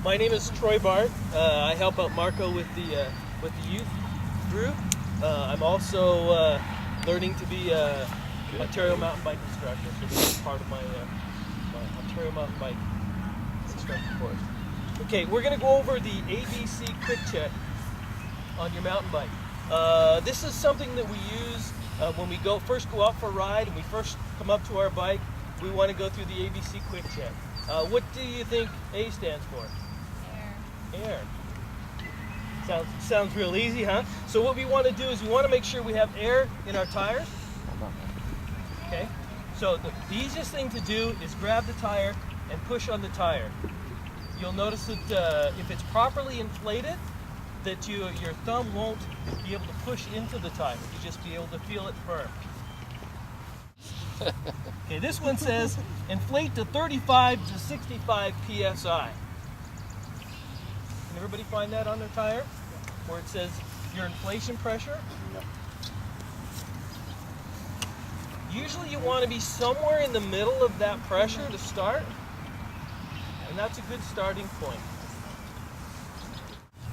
My name is Troy Bart. I help out Marco with the youth group. I'm also learning to be a Ontario mountain bike instructor. So this is part of my Ontario mountain bike instructor course. Okay, we're going to go over the ABC Quick Check on your mountain bike. This is something that we use when we first go out for a ride and we first come up to our bike. We want to go through the ABC Quick Check. What do you think A stands for? Air. Sounds real easy, huh? So what we want to do is we want to make sure we have air in our tires. Okay. So the easiest thing to do is grab the tire and push on the tire. You'll notice that if it's properly inflated, that your thumb won't be able to push into the tire. You just be able to feel it firm. Okay, this one says inflate to 35 to 65 psi. Can everybody find that on their tire? Where it says your inflation pressure? Usually you want to be somewhere in the middle of that pressure to start, and that's a good starting point.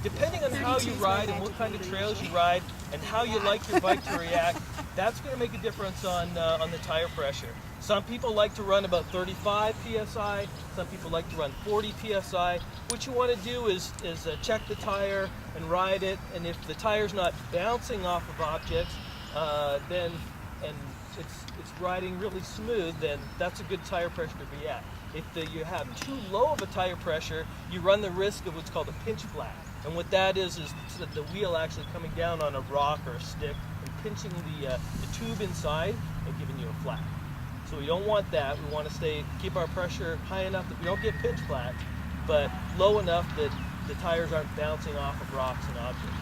Depending on how you ride and what kind of trails you ride and how you like your bike to react, that's going to make a difference on the tire pressure. Some people like to run about 35 psi, some people like to run 40 psi. What you want to do is check the tire and ride it, and if the tire's not bouncing off of objects, and it's riding really smooth, then that's a good tire pressure to be at. If you have too low of a tire pressure, you run the risk of what's called a pinch flat. And what that is the wheel actually coming down on a rock or a stick and pinching the tube inside and giving you a flat. So we don't want that. We want to keep our pressure high enough that we don't get pinch flat, but low enough that the tires aren't bouncing off of rocks and objects.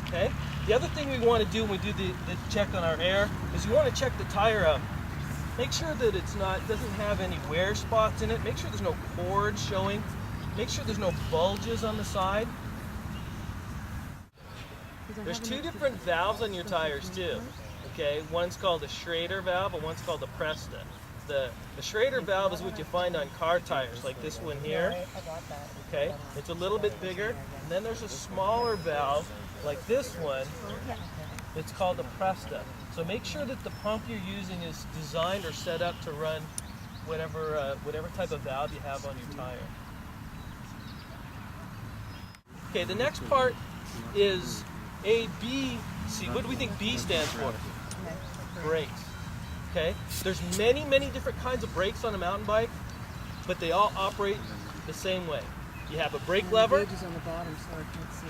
Okay? The other thing we want to do when we do the check on our air is we want to check the tire out. Make sure that it doesn't have any wear spots in it. Make sure there's no cords showing. Make sure there's no bulges on the side. There's two different valves on your tires too. Okay, one's called a Schrader valve and one's called a Presta. The Schrader valve is what you find on car tires, like this one here. Okay, it's a little bit bigger. And then there's a smaller valve, like this one. It's called a Presta. So make sure that the pump you're using is designed or set up to run whatever type of valve you have on your tire. Okay, the next part is A, B, C. What do we think B stands for? Brakes. Okay, there's many different kinds of brakes on a mountain bike, but they all operate the same way. You have a brake lever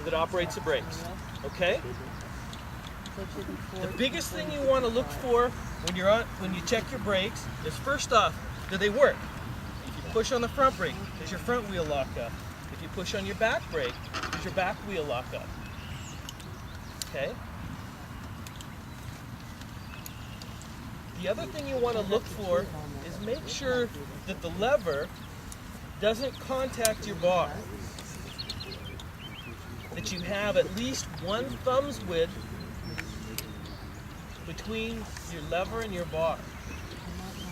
that operates the brakes. Okay. The biggest thing you want to look for when you check your brakes is, first off, do they work? If you push on the front brake, does your front wheel lock up? If you push on your back brake, does your back wheel lock up? Okay. The other thing you want to look for is make sure that the lever doesn't contact your bar. That you have at least one thumb's width between your lever and your bar.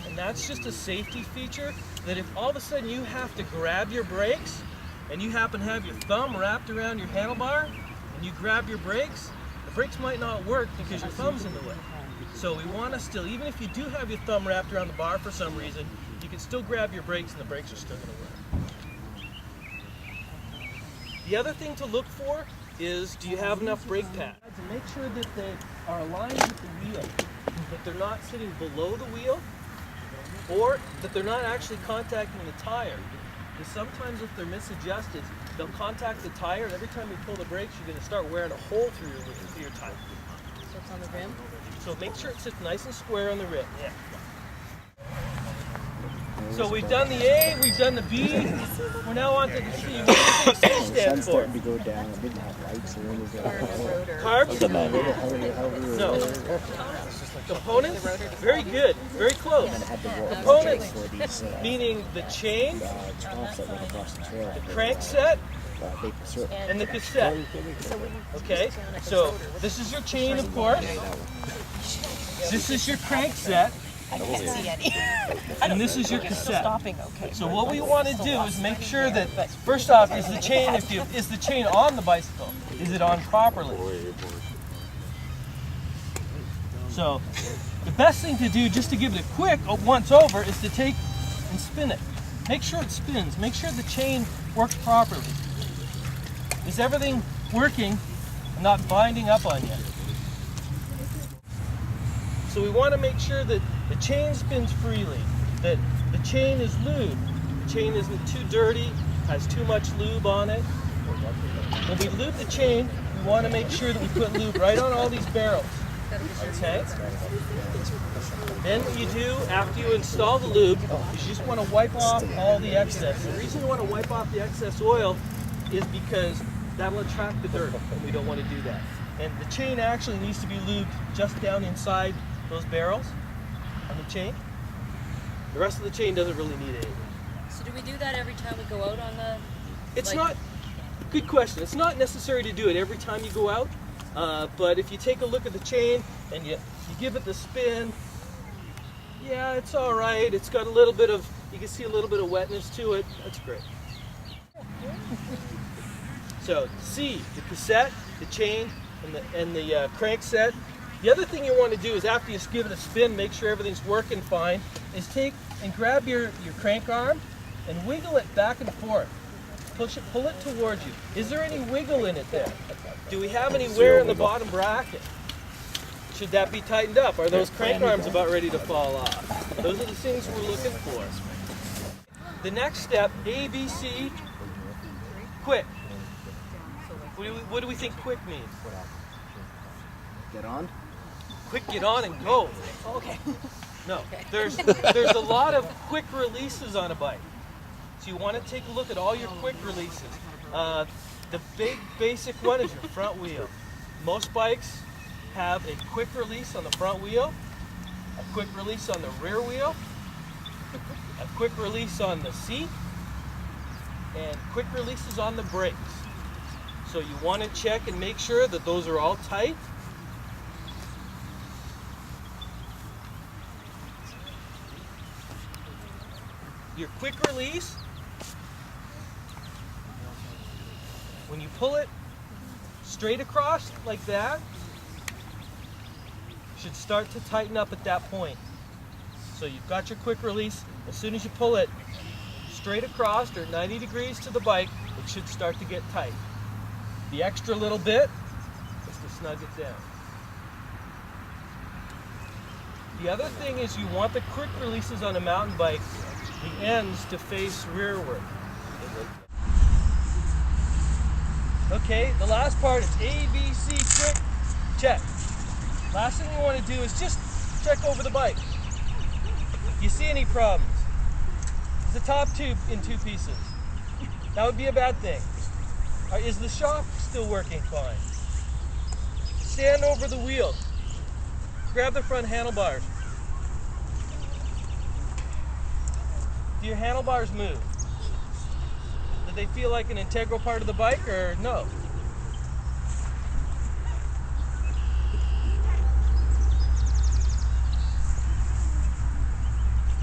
And that's just a safety feature, that if all of a sudden you have to grab your brakes and you happen to have your thumb wrapped around your handlebar and you grab your brakes, the brakes might not work because your thumb's in the way. So we want to still, even if you do have your thumb wrapped around the bar for some reason, you can still grab your brakes and the brakes are still going to work. The other thing to look for is, do you have enough brake pads? And make sure that they are aligned with the wheel, that they're not sitting below the wheel, or that they're not actually contacting the tire. Because sometimes if they're misadjusted, they'll contact the tire, and every time you pull the brakes, you're going to start wearing a hole through your tire. So it's on the rim? So make sure it sits nice and square on the rim. Yeah. So we've done the A, we've done the B, we're now on to the C. What do you think C stands for? Starting to go down. It didn't have lights or anything. Carbs? No. Components? Very good. Very close. Components, meaning the chain, the crankset, and the cassette. Okay, so this is your chain, of course. This is your crankset. I can't see any. And this is your Still cassette. stopping okay. So what we want to do is make sure that, first off, is the chain is the chain on the bicycle? Is it on properly? So the best thing to do, just to give it a quick once over, is to take and spin it. Make sure it spins. Make sure the chain works properly. Is everything working and not binding up on you? So we want to make sure that the chain spins freely, that the chain is lubed. The chain isn't too dirty, has too much lube on it. When we lube the chain, we want to make sure that we put lube right on all these barrels. Okay? Then what you do after you install the lube is you just want to wipe off all the excess. The reason you want to wipe off the excess oil is because that will attract the dirt, and we don't want to do that. And the chain actually needs to be lubed just down inside those barrels on the chain. The rest of the chain doesn't really need anything. So do we do that every time we go out on the... It's not, good question. It's not necessary to do it every time you go out, but if you take a look at the chain and you give it the spin, yeah, it's all right. It's got a little bit of, you can see a little bit of wetness to it. That's great. So C, the cassette, the chain, and the crank set. The other thing you want to do is after you give it a spin, make sure everything's working fine, is take and grab your crank arm and wiggle it back and forth. Pull it towards you. Is there any wiggle in it there? Do we have any wear in the bottom bracket? Should that be tightened up? Are those crank arms about ready to fall off? Those are the things we're looking for. The next step, ABC, quick. What do we think quick means? Get on. Quick, get on and go. Okay. No, there's a lot of quick releases on a bike. So you want to take a look at all your quick releases. The big basic one is your front wheel. Most bikes have a quick release on the front wheel, a quick release on the rear wheel, a quick release on the seat, and quick releases on the brakes. So you want to check and make sure that those are all tight. Your quick release, when you pull it straight across like that, should start to tighten up at that point. So you've got your quick release. As soon as you pull it straight across or 90 degrees to the bike, it should start to get tight. The extra little bit is to snug it down. The other thing is you want the quick releases on a mountain bike, the ends to face rearward. Okay, the last part is ABC quick check. Last thing you want to do is just check over the bike. If you see any problems, is the top tube in two pieces? That would be a bad thing. Is the shock still working fine? Stand over the wheel. Grab the front handlebars. Do your handlebars move? Do they feel like an integral part of the bike or no?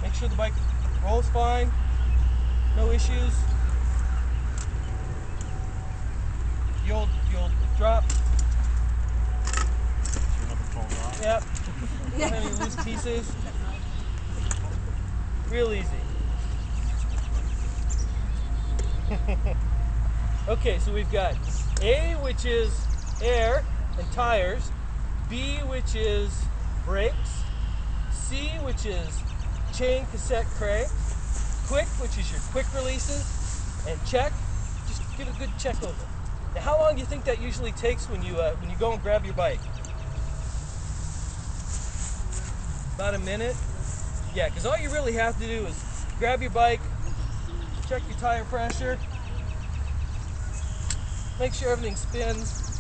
Make sure the bike rolls fine, no issues. You'll drop. Yep. Don't have any loose pieces. Real easy. Okay, so we've got A, which is air and tires, B, which is brakes, C, which is chain, cassette, crank, quick, which is your quick releases, and check. Just give a good check over. Now, how long do you think that usually takes when you go and grab your bike? About a minute? Yeah, because all you really have to do is grab your bike, check your tire pressure, make sure everything spins,